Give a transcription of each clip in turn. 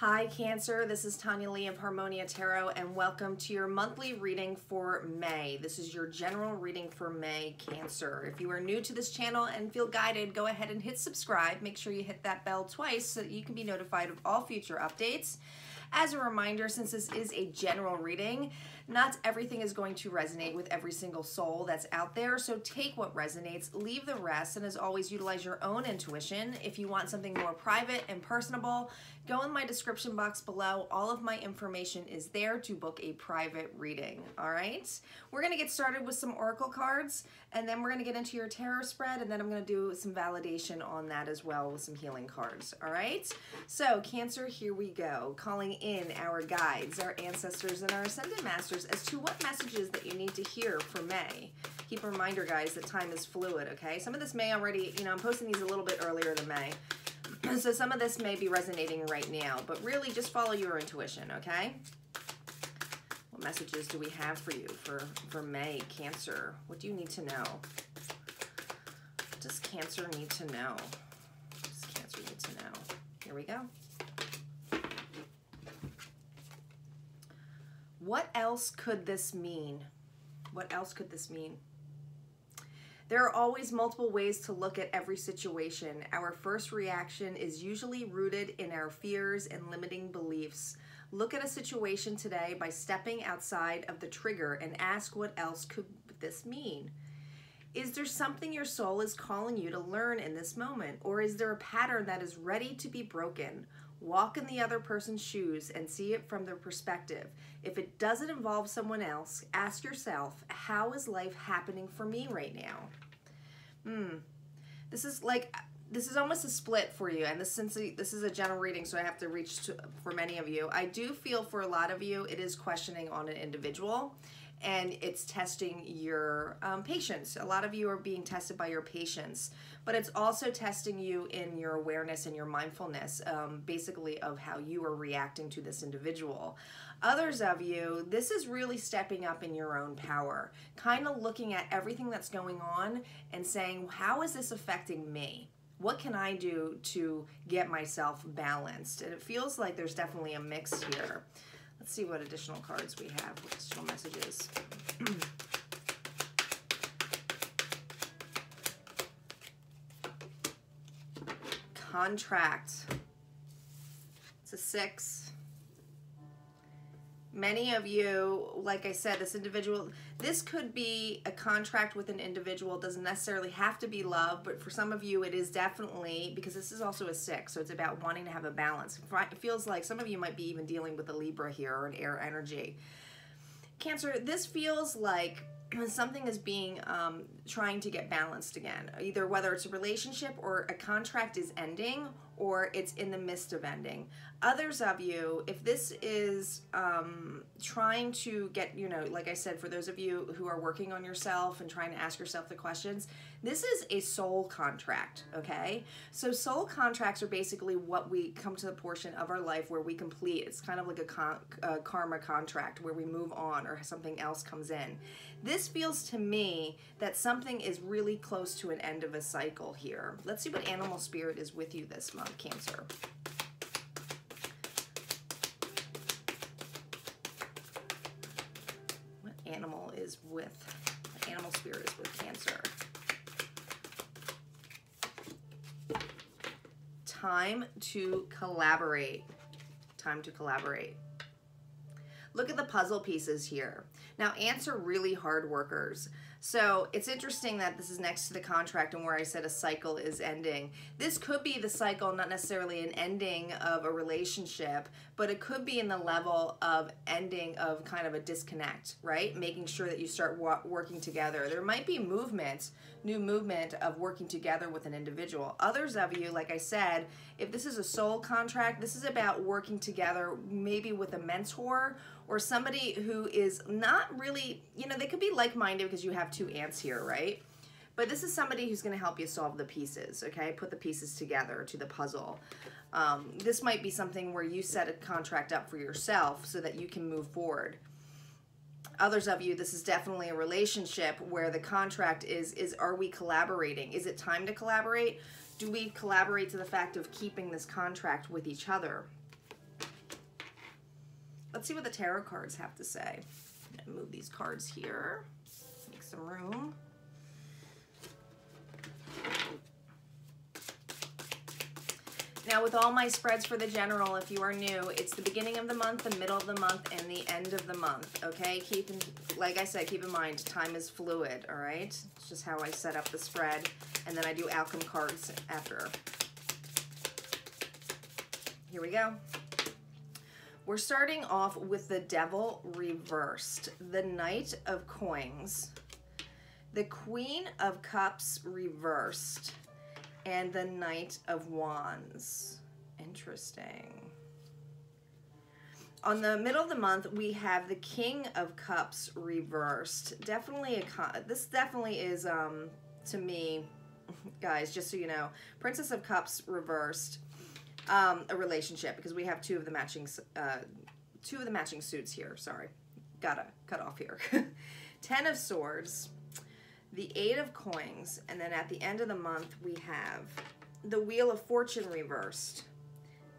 Hi Cancer, this is Tanya Lee of Harmonia Tarot and welcome to your monthly reading for May. This is your general reading for May, Cancer. If you are new to this channel and feel guided, go ahead and hit subscribe. Make sure you hit that bell twice so that you can be notified of all future updates. As a reminder, since this is a general reading, not everything is going to resonate with every single soul that's out there, so take what resonates, leave the rest, and as always, utilize your own intuition. If you want something more private and personable, go in my description box below. All of my information is there to book a private reading, all right? We're gonna get started with some oracle cards, and then we're gonna get into your tarot spread, and then I'm gonna do some validation on that as well with some healing cards, all right? So, Cancer, here we go. Calling in our guides, our ancestors, and our ascended masters as to what messages that you need to hear for May. Keep a reminder, guys, that time is fluid, okay? Some of this may already, I'm posting these a little bit earlier than May. So some of this may be resonating right now, but really just follow your intuition, okay? What messages do we have for you for May, Cancer? What do you need to know? What does Cancer need to know? What does Cancer need to know? Here we go. What else could this mean? What else could this mean? There are always multiple ways to look at every situation. Our first reaction is usually rooted in our fears and limiting beliefs. Look at a situation today by stepping outside of the trigger and ask, what else could this mean? Is there something your soul is calling you to learn in this moment? Or is there a pattern that is ready to be broken? Walk in the other person's shoes and see it from their perspective. If it doesn't involve someone else, ask yourself, how is life happening for me right now? This is almost a split for you, and since this is a general reading, so I have to reach for many of you. I do feel for a lot of you, it is questioning on an individual, and it's testing your patience. A lot of you are being tested by your patience, but it's also testing you in your awareness and your mindfulness, basically of how you are reacting to this individual. Others of you, this is really stepping up in your own power, kind of looking at everything that's going on and saying, how is this affecting me? What can I do to get myself balanced? And it feels like there's definitely a mix here. Let's see what additional cards we have, what additional messages. Contract. It's a 6. Many of you, like I said, this could be a contract with an individual. It doesn't necessarily have to be love, but for some of you it is definitely, because this is also a 6, so it's about wanting to have a balance. It feels like some of you might be even dealing with a Libra here or an air energy. Cancer, this feels like something is being trying to get balanced again, either whether it's a relationship or a contract is ending or it's in the midst of ending. Others of you, if this is trying to get, like I said, for those of you who are working on yourself and trying to ask yourself the questions, this is a soul contract, okay? So soul contracts are basically what we come to the portion of our life where we complete. It's kind of like a karma contract where we move on or something else comes in. This feels to me that something is really close to an end of a cycle here. Let's see what animal spirit is with you this month, Cancer. What animal spirit is with Cancer? Time to collaborate. Time to collaborate. Look at the puzzle pieces here. Now, ants are really hard workers. So it's interesting that this is next to the contract and where I said a cycle is ending. This could be the cycle, not necessarily an ending of a relationship, but it could be in the level of ending of kind of a disconnect, right? Making sure that you start working together. There might be movement, new movement of working together with an individual. Others of you, like I said, if this is a soul contract, this is about working together, maybe with a mentor or somebody who is not really, they could be like-minded because you have 2 ants here, right? But this is somebody who's going to help you solve the pieces, okay? Put the pieces together to the puzzle. This might be something where you set a contract up for yourself so that you can move forward. Others of you, this is definitely a relationship where the contract is are we collaborating? Is it time to collaborate? Do we collaborate to the fact of keeping this contract with each other? Let's see what the tarot cards have to say. I'm gonna move these cards here, make some room. Now, with all my spreads for the general, if you are new, it's the beginning of the month, the middle of the month, and the end of the month, okay? Like I said, keep in mind, time is fluid, all right? It's just how I set up the spread, and then I do outcome cards after. Here we go. We're starting off with the Devil reversed, the Knight of Coins, the Queen of Cups reversed, and the Knight of Wands. Interesting. On the middle of the month, we have the King of Cups reversed. Definitely this definitely is, to me, guys, just so you know, Princess of Cups reversed, a relationship, because we have two of the matching suits here. Sorry, gotta cut off here. 10 of Swords, the 8 of Coins, and then at the end of the month we have the Wheel of Fortune reversed,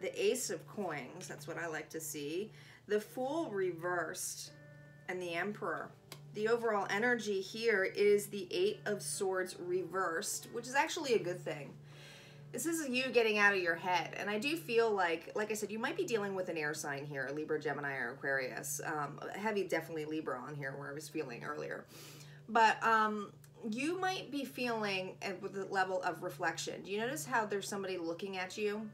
the Ace of Coins, that's what I like to see, the Fool reversed, and the Emperor. The overall energy here is the 8 of Swords reversed, which is actually a good thing. This is you getting out of your head, and I do feel like I said, you might be dealing with an air sign here, Libra, Gemini, or Aquarius. Heavy, definitely Libra on here, where I was feeling earlier. But you might be feeling with the level of reflection. Do you notice how there's somebody looking at you?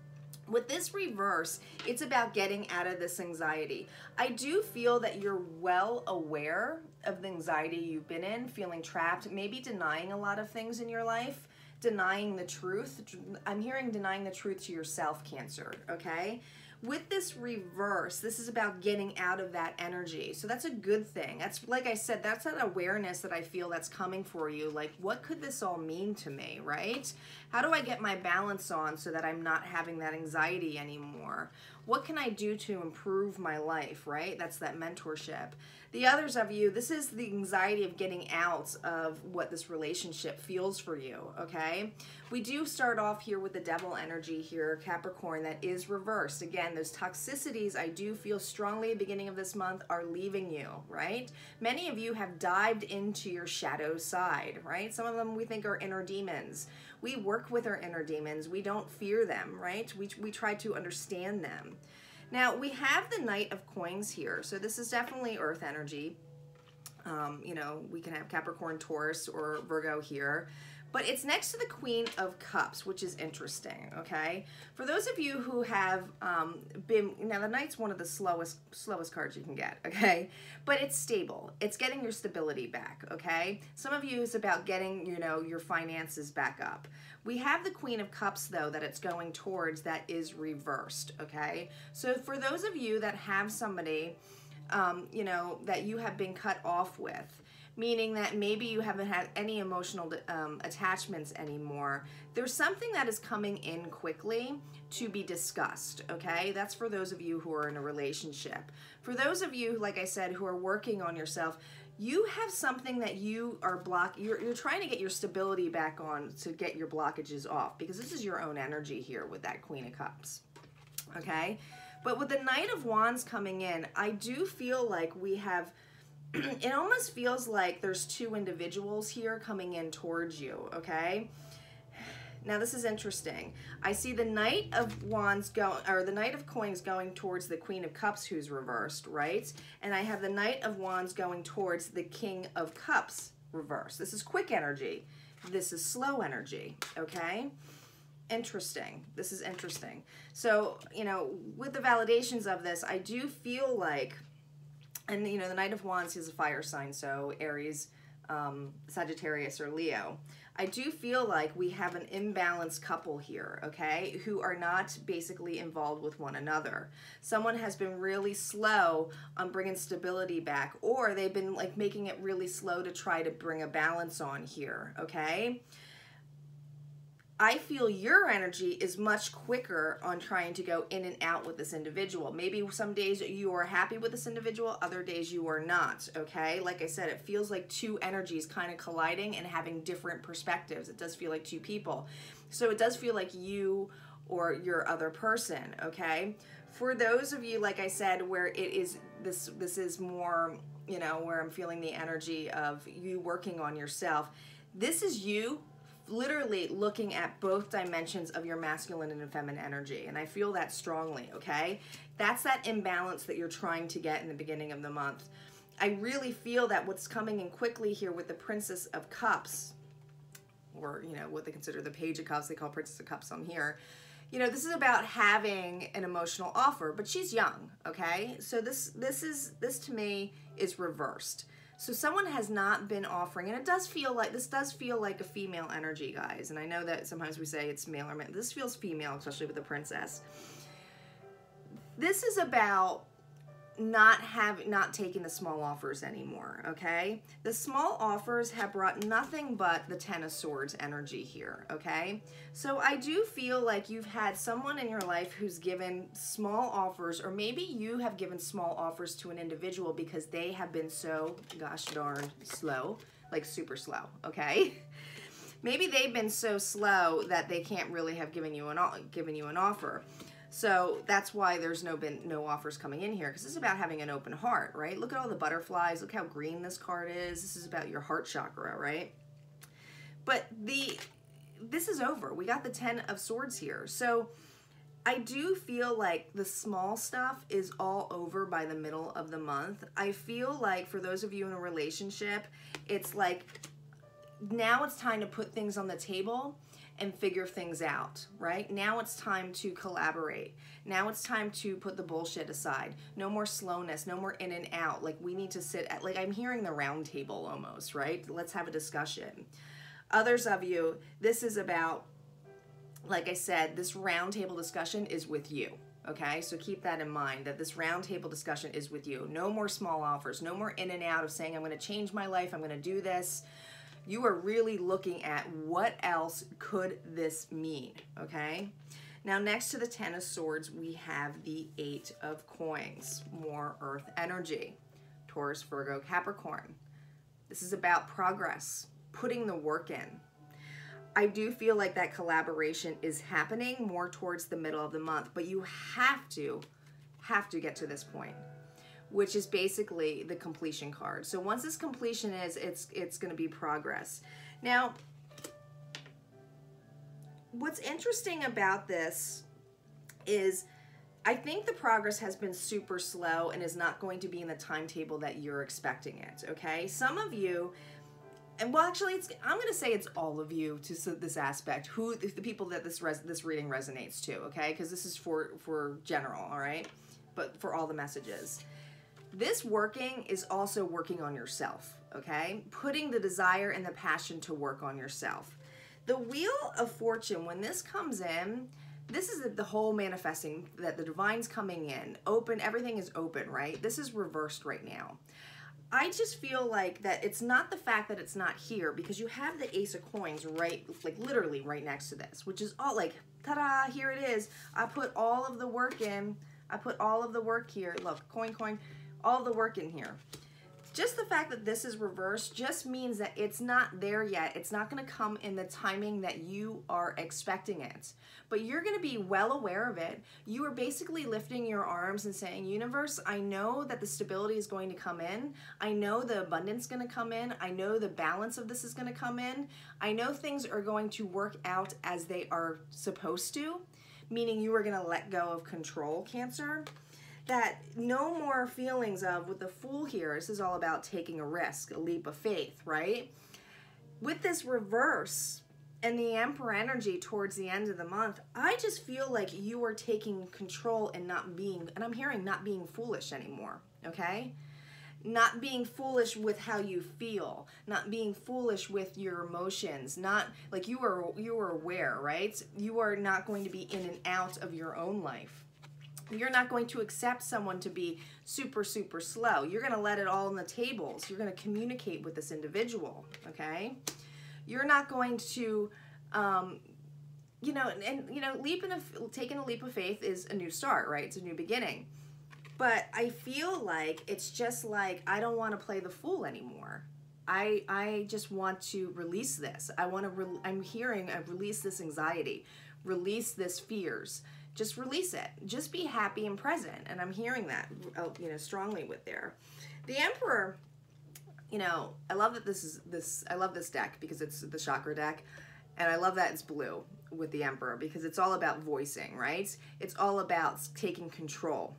With this reverse, it's about getting out of this anxiety. I do feel that you're well aware of the anxiety you've been in, feeling trapped, maybe denying a lot of things in your life, denying the truth. I'm hearing denying the truth to yourself, Cancer, okay? With this reverse, this is about getting out of that energy. So that's a good thing. That's, like I said, that's that awareness that I feel that's coming for you. Like, what could this all mean to me, right? How do I get my balance on so that I'm not having that anxiety anymore? What can I do to improve my life, right? That's that mentorship. The others of you, this is the anxiety of getting out of what this relationship feels for you, okay? We do start off here with the Devil energy here, Capricorn, that is reversed. Again, those toxicities I do feel strongly at the beginning of this month are leaving you, right? Many of you have dived into your shadow side, right? Some of them we think are inner demons. We work with our inner demons. We don't fear them, right? We try to understand them. Now, we have the Knight of Coins here, so this is definitely earth energy. You know, we can have Capricorn, Taurus, or Virgo here, but it's next to the Queen of Cups, which is interesting, okay? For those of you who have now the Knight's one of the slowest cards you can get, okay? But it's stable. It's getting your stability back, okay? Some of you, it's about getting, you know, your finances back up. We have the Queen of Cups, though, that it's going towards that is reversed, okay? So for those of you that have somebody, you know, that you have been cut off with, meaning that maybe you haven't had any emotional attachments anymore, there's something that is coming in quickly to be discussed, okay? That's for those of you who are in a relationship. For those of you, like I said, who are working on yourself, you have something that you are you're trying to get your stability back on to get your blockages off, because this is your own energy here with that Queen of Cups, okay? But with the Knight of Wands coming in, I do feel like we have, it almost feels like there's two individuals here coming in towards you, okay? Now this is interesting. I see the Knight of Wands the Knight of Coins going towards the Queen of Cups, who's reversed, right? And I have the Knight of Wands going towards the King of Cups reversed. This is quick energy. This is slow energy, okay? Interesting. This is interesting. So, you know, with the validations of this, I do feel like, and you know, the Knight of Wands is a fire sign, so Aries, Sagittarius, or Leo. I do feel like we have an imbalanced couple here, okay, who are not basically involved with one another. Someone has been really slow on bringing stability back, or they've been like making it really slow to try to bring a balance on here, okay? I feel your energy is much quicker on trying to go in and out with this individual. Maybe some days you are happy with this individual, other days you are not, okay? Like I said, it feels like two energies kind of colliding and having different perspectives. It does feel like two people. So it does feel like you or your other person, okay? For those of you, like I said, where it is this is more, you know, where I'm feeling the energy of you working on yourself. This is you literally looking at both dimensions of your masculine and feminine energy, and I feel that strongly, okay? That's that imbalance that you're trying to get in the beginning of the month. I really feel that what's coming in quickly here with the Princess of Cups, or, you know, what they consider the Page of Cups, they call Princess of Cups on here. You know, this is about having an emotional offer, but she's young, okay? So this to me is reversed. So someone has not been offering, and it does feel like, this does feel like a female energy, guys. And I know that sometimes we say it's male or male. This feels female, especially with the princess. This is about not taking the small offers anymore, okay? The small offers have brought nothing but the Ten of Swords energy here, okay? So I do feel like you've had someone in your life who's given small offers, or maybe you have given small offers to an individual because they have been so gosh darn slow, like super slow, okay? Maybe they've been so slow that they can't really have given you an offer. So that's why there's been no offers coming in here, because this is about having an open heart, right? Look at all the butterflies. Look how green this card is. This is about your heart chakra, right? But this is over. We got the Ten of Swords here. So I do feel like the small stuff is all over by the middle of the month. I feel like for those of you in a relationship, it's like now it's time to put things on the table and figure things out, right? Now it's time to collaborate. Now it's time to put the bullshit aside. No more slowness, no more in and out. Like, we need to sit at, like, I'm hearing the round table almost, right? Let's have a discussion. Others of you, this is about, like I said, this round table discussion is with you, okay? So keep that in mind, that this round table discussion is with you. No more small offers, no more in and out of saying, I'm gonna change my life, I'm gonna do this. You are really looking at what else could this mean, okay? Now, next to the Ten of Swords, we have the Eight of Coins, more earth energy. Taurus, Virgo, Capricorn. This is about progress, putting the work in. I do feel like that collaboration is happening more towards the middle of the month, but you have to get to this point, which is basically the completion card. So once this completion is, it's going to be progress. Now, what's interesting about this is I think the progress has been super slow and is not going to be in the timetable that you're expecting it, okay? Some of you, and well, actually, I'm going to say it's all of you to this aspect, the people that this reading resonates to, okay? Because this is for general, all right? But for all the messages. This working is also working on yourself, okay? Putting the desire and the passion to work on yourself. The Wheel of Fortune, when this comes in, this is the whole manifesting, that the divine's coming in, open, everything is open, right? This is reversed right now. I just feel like that it's not the fact that it's not here, because you have the Ace of Coins right, like literally right next to this, which is all like, ta-da, here it is. I put all of the work in. I put all of the work here. Look, coin, all the work in here. Just the fact that this is reversed just means that it's not there yet. It's not going to come in the timing that you are expecting it. But you're going to be well aware of it. You are basically lifting your arms and saying, universe, I know that the stability is going to come in. I know the abundance is going to come in. I know the balance of this is going to come in. I know things are going to work out as they are supposed to, meaning you are going to let go of control, Cancer. That no more feelings of, with the Fool here, this is all about taking a risk, a leap of faith, right? With this reverse and the Emperor energy towards the end of the month, I just feel like you are taking control and not being, and I'm hearing not being foolish anymore, okay? Not being foolish with how you feel, not being foolish with your emotions, not like you are aware, right? You are not going to be in and out of your own life. You're not going to accept someone to be super, super slow. You're going to let it all on the tables. You're going to communicate with this individual, okay? You're not going to, taking a leap of faith is a new start, right? It's a new beginning. But I feel like it's just like, I don't want to play the fool anymore. I just want to release this. I'm hearing, release this anxiety, release this fears. Just release it. Just be happy and present. And I'm hearing that, you know, strongly with there. The Emperor, you know, I love that I love this deck because it's the chakra deck. And I love that it's blue with the Emperor because it's all about voicing, right? It's all about taking control.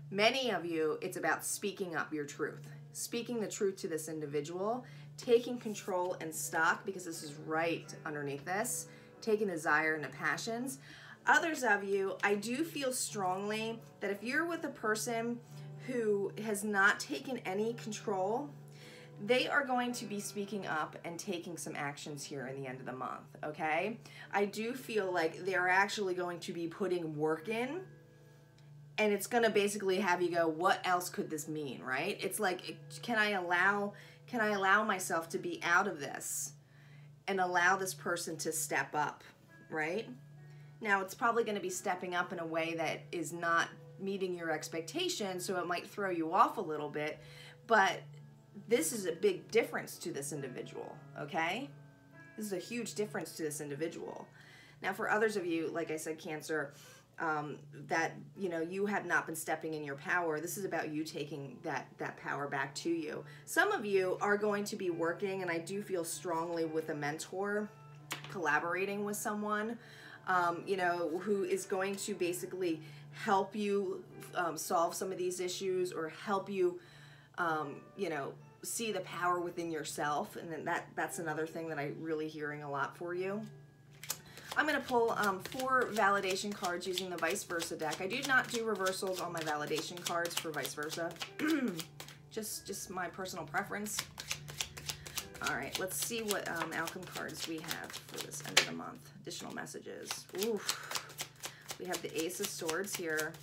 Many of you, it's about speaking up your truth. Speaking the truth to this individual, taking control and stock, because this is right underneath this, taking the desire and the passions. Others of you, I do feel strongly that if you're with a person who has not taken any control, they are going to be speaking up and taking some actions here in the end of the month, okay? I do feel like they're actually going to be putting work in, and it's going to basically have you go, what else could this mean, right? It's like, can I allow myself to be out of this and allow this person to step up, right? Now, it's probably going to be stepping up in a way that is not meeting your expectations, so it might throw you off a little bit, but this is a big difference to this individual, okay? This is a huge difference to this individual. Now, for others of you, like I said, Cancer, that, you know, you have not been stepping in your power. This is about you taking that power back to you. Some of you are going to be working, and I do feel strongly with a mentor, collaborating with someone, you know, who is going to basically help you solve some of these issues or help you, you know, see the power within yourself. And then that's another thing that I'm really hearing a lot for you. I'm going to pull 4 validation cards using the vice versa deck. I do not do reversals on my validation cards for vice versa. just my personal preference. All right, let's see what outcome cards we have for this end of the month. Additional messages. Oof. We have the Ace of Swords here.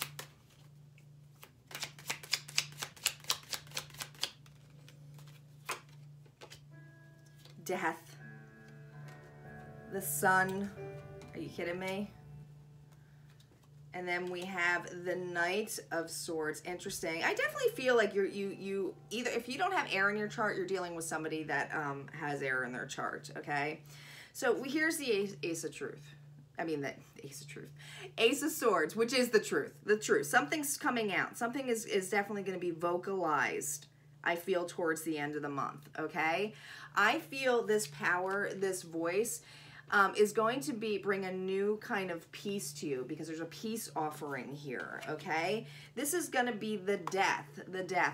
Death. The Sun. Are you kidding me? And then we have the Knight of Swords. Interesting. I definitely feel like you either, if you don't have air in your chart, you're dealing with somebody that has air in their chart, okay? So here's the Ace of Truth. I mean, the Ace of Truth. Ace of Swords, which is the truth. The truth. Something's coming out. Something is definitely going to be vocalized, I feel, towards the end of the month, okay? I feel this power, this voice, is going to bring a new kind of peace to you, because there's a peace offering here, okay? This is going to be the death.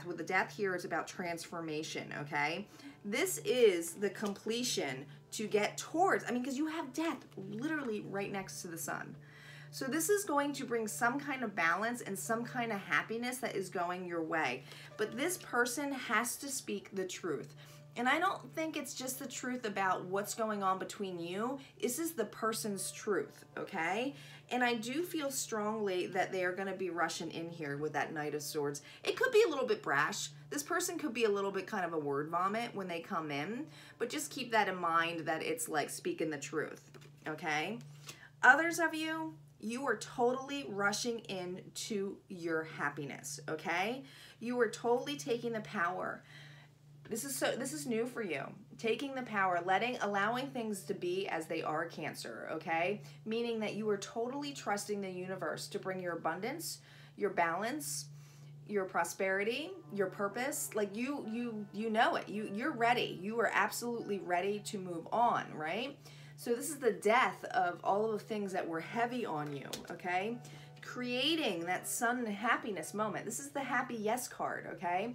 With the death here, it's about transformation, okay? This is the completion to get towards, I mean, because you have death literally right next to the sun. So this is going to bring some kind of balance and some kind of happiness that is going your way. But this person has to speak the truth. And I don't think it's just the truth about what's going on between you. This is the person's truth, okay? And I do feel strongly that they are going to be rushing in here with that Knight of Swords. It could be a little bit brash. This person could be a little bit kind of a word vomit when they come in. But just keep that in mind, that it's like speaking the truth, okay? Others of you, you are totally rushing into your happiness, okay? You are totally taking the power. This is new for you. Taking the power, allowing things to be as they are, Cancer, okay? Meaning that you are totally trusting the universe to bring your abundance, your balance, your prosperity, your purpose. Like you know it. You're ready. You are absolutely ready to move on, right? So this is the death of all of the things that were heavy on you, okay? Creating that sun and happiness moment. This is the happy yes card, okay?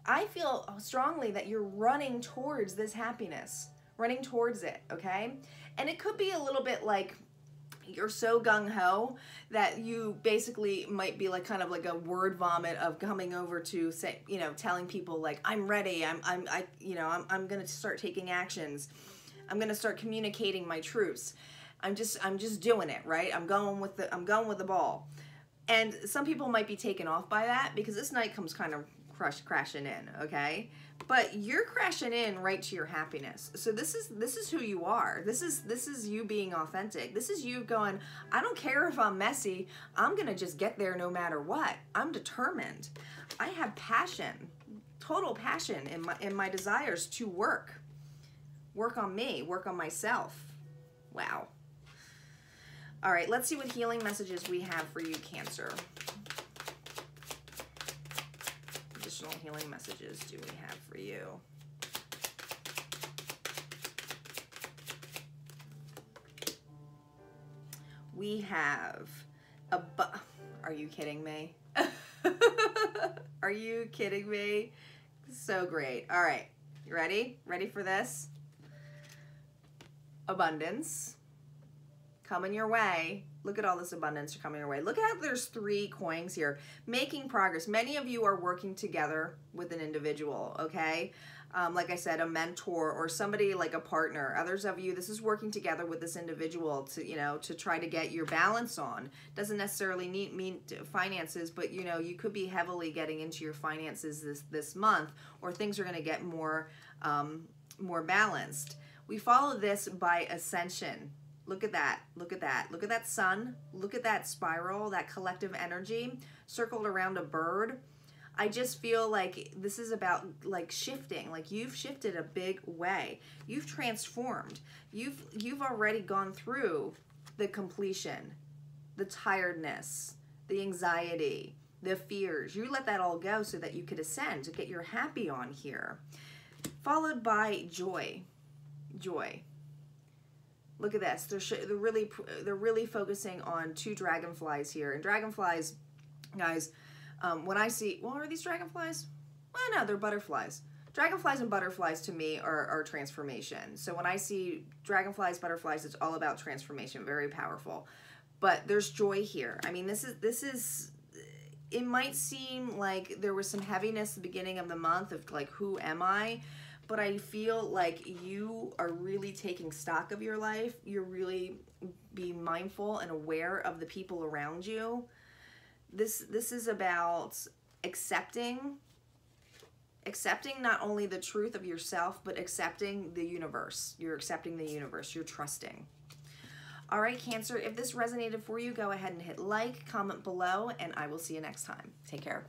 I feel strongly that you're running towards this happiness, running towards it, okay? And it could be a little bit like you're so gung-ho that you basically might be like kind of like a word vomit of coming over to say, you know, telling people like, I'm ready, I'm going to start taking actions. I'm going to start communicating my truths. I'm just doing it, right? I'm going with the ball. And some people might be taken off by that because this night comes kind of crashing in, okay? But you're crashing in right to your happiness. So this is who you are. This is you being authentic. This is you going, I don't care if I'm messy. I'm going to just get there no matter what. I'm determined. I have passion, total passion in my desires to work on me, work on myself. Wow. All right, let's see what healing messages we have for you, Cancer. Additional healing messages do we have for you? We have are you kidding me? Are you kidding me? So great. All right, you ready? Ready for this? Abundance coming your way. Look at all this abundance coming your way. Look at how there's 3 coins here. Making progress. Many of you are working together with an individual, okay? Like I said, a mentor or somebody like a partner. Others of you, this is working together with this individual to, you know, to try to get your balance on. Doesn't necessarily mean finances, but, you know, you could be heavily getting into your finances this month, or things are going to get more balanced. We follow this by Ascension. Look at that. Look at that. Look at that sun. Look at that spiral, that collective energy circled around a bird. I just feel like this is about like shifting. Like you've shifted a big way. You've transformed. You've already gone through the completion, the tiredness, the anxiety, the fears. You let that all go so that you could ascend, to get your happy on here. Followed by joy. Joy. Look at this. They're really focusing on 2 dragonflies here. And dragonflies, guys, when I see, well, are these dragonflies? Well, no, they're butterflies. Dragonflies and butterflies to me are transformation. So when I see dragonflies, butterflies, it's all about transformation. Very powerful. But there's joy here. I mean, this is. It might seem like there was some heaviness at the beginning of the month of like, who am I? But I feel like you are really taking stock of your life. You're really being mindful and aware of the people around you. This is about accepting not only the truth of yourself, but accepting the universe. You're accepting the universe. You're trusting. All right, Cancer, if this resonated for you, go ahead and hit like, comment below, and I will see you next time. Take care.